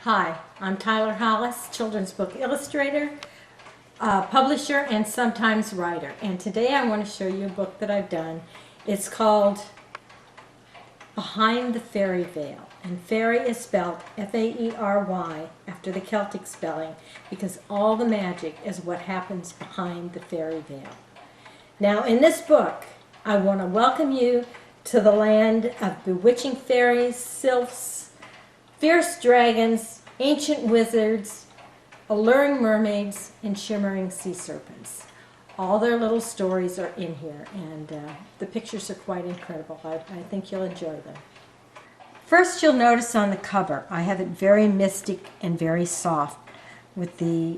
Hi, I'm Tyler Hollis, children's book illustrator, publisher, and sometimes writer. And today I want to show you a book that I've done. It's called Behind the Fairy Veil. And fairy is spelled F-A-E-R-Y after the Celtic spelling because all the magic is what happens behind the fairy veil. Now in this book, I want to welcome you to the land of bewitching fairies, sylphs, fierce dragons, ancient wizards, alluring mermaids, and shimmering sea serpents. All their little stories are in here, and the pictures are quite incredible. I think you'll enjoy them. First, you'll notice on the cover, I have it very mystic and very soft, with the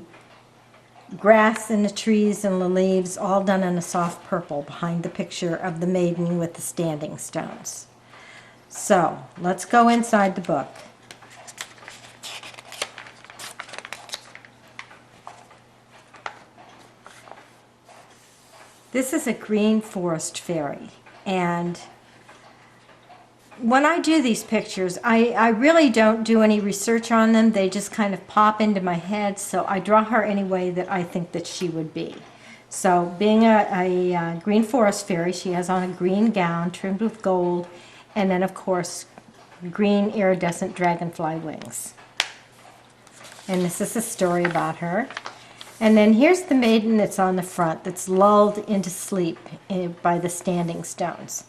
grass and the trees and the leaves all done in a soft purple behind the picture of the maiden with the standing stones. So, let's go inside the book. This is a green forest fairy, and when I do these pictures, I really don't do any research on them. They just kind of pop into my head, so I draw her any way that I think that she would be. So being a green forest fairy, she has on a green gown trimmed with gold, and then of course green iridescent dragonfly wings. And this is a story about her. And then here's the maiden that's on the front, that's lulled into sleep by the standing stones.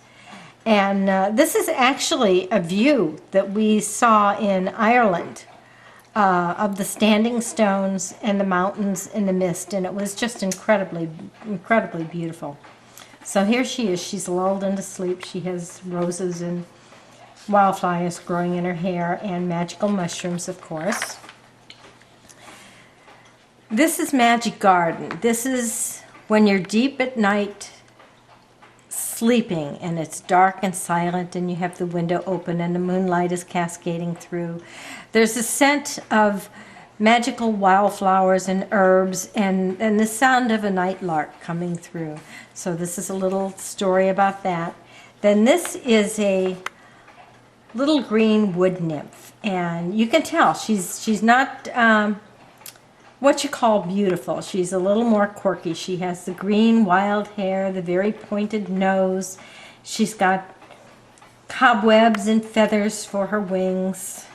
And this is actually a view that we saw in Ireland of the standing stones and the mountains in the mist, and it was just incredibly, incredibly beautiful. So here she is. She's lulled into sleep. She has roses and wildflowers growing in her hair and magical mushrooms, of course. This is Magic Garden. This is when you're deep at night sleeping and it's dark and silent and you have the window open and the moonlight is cascading through. There's a scent of magical wildflowers and herbs and the sound of a night lark coming through. So this is a little story about that. Then this is a little green wood nymph, and you can tell she's not what you call beautiful. She's a little more quirky. She has the green wild hair, the very pointed nose. She's got cobwebs and feathers for her wings.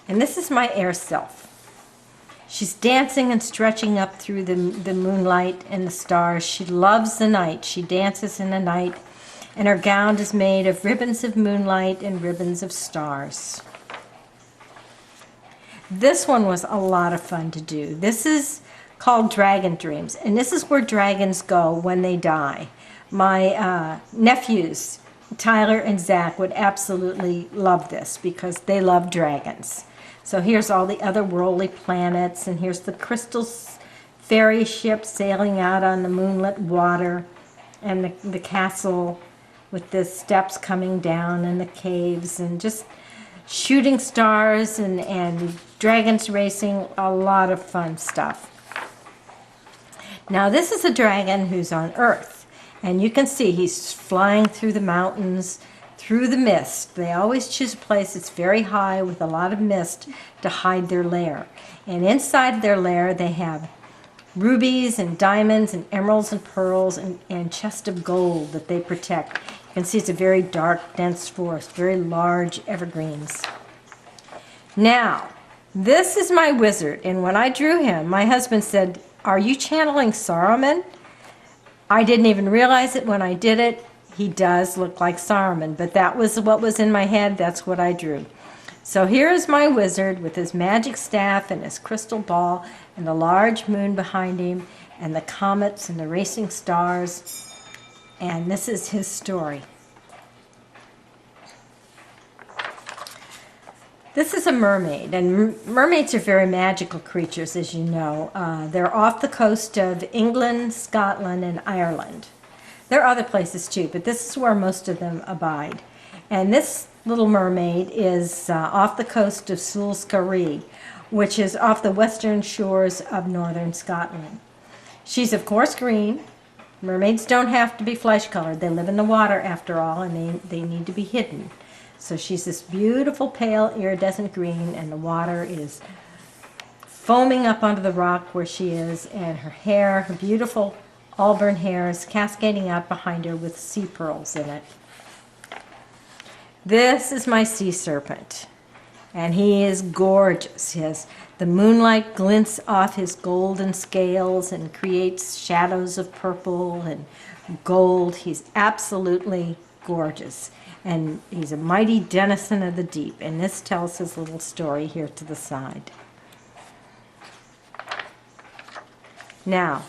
And this is my air sylph. She's dancing and stretching up through the moonlight and the stars. She loves the night. She dances in the night, and her gown is made of ribbons of moonlight and ribbons of stars. This one was a lot of fun to do. This is called Dragon Dreams, and this is where dragons go when they die. My nephews, Tyler and Zach, would absolutely love this because they love dragons. So here's all the otherworldly planets, and here's the crystal fairy ship sailing out on the moonlit water, and the castle with the steps coming down and the caves, and just shooting stars and dragons racing, a lot of fun stuff. Now this is a dragon who's on Earth, and you can see he's flying through the mountains, through the mist. They always choose a place that's very high with a lot of mist to hide their lair. And inside their lair they have rubies and diamonds and emeralds and pearls and chests of gold that they protect. You can see it's a very dark, dense forest, very large evergreens. Now, this is my wizard, and when I drew him, my husband said, "Are you channeling Saruman?" I didn't even realize it when I did it. He does look like Saruman, but that was what was in my head. That's what I drew. So here is my wizard with his magic staff and his crystal ball and the large moon behind him and the comets and the racing stars. And this is his story. This is a mermaid, and mermaids are very magical creatures, as you know. They're off the coast of England, Scotland, and Ireland. There are other places too, but this is where most of them abide. And this little mermaid is off the coast of Sylphs, which is off the western shores of northern Scotland. She's of course green. Mermaids don't have to be flesh colored. They live in the water after all, and they need to be hidden. So she's this beautiful pale iridescent green, and the water is foaming up onto the rock where she is, and her hair, her beautiful auburn hair, is cascading out behind her with sea pearls in it. This is my sea serpent, and he is gorgeous. The moonlight glints off his golden scales and creates shadows of purple and gold. He's absolutely gorgeous, and he's a mighty denizen of the deep, and this tells his little story here to the side. Now,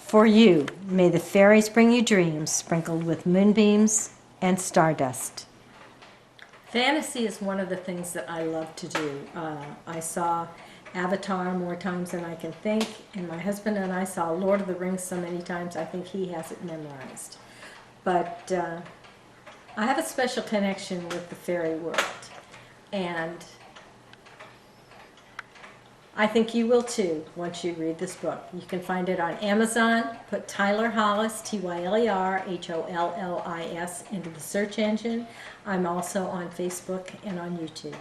for you, may the fairies bring you dreams sprinkled with moonbeams and stardust. Fantasy is one of the things that I love to do. I saw Avatar more times than I can think, and my husband and I saw Lord of the Rings so many times I think he has it memorized. But I have a special connection with the fairy world, and I think you will too once you read this book. You can find it on Amazon. Put Tyler Hollis, Tyler Hollis, into the search engine. I'm also on Facebook and on YouTube.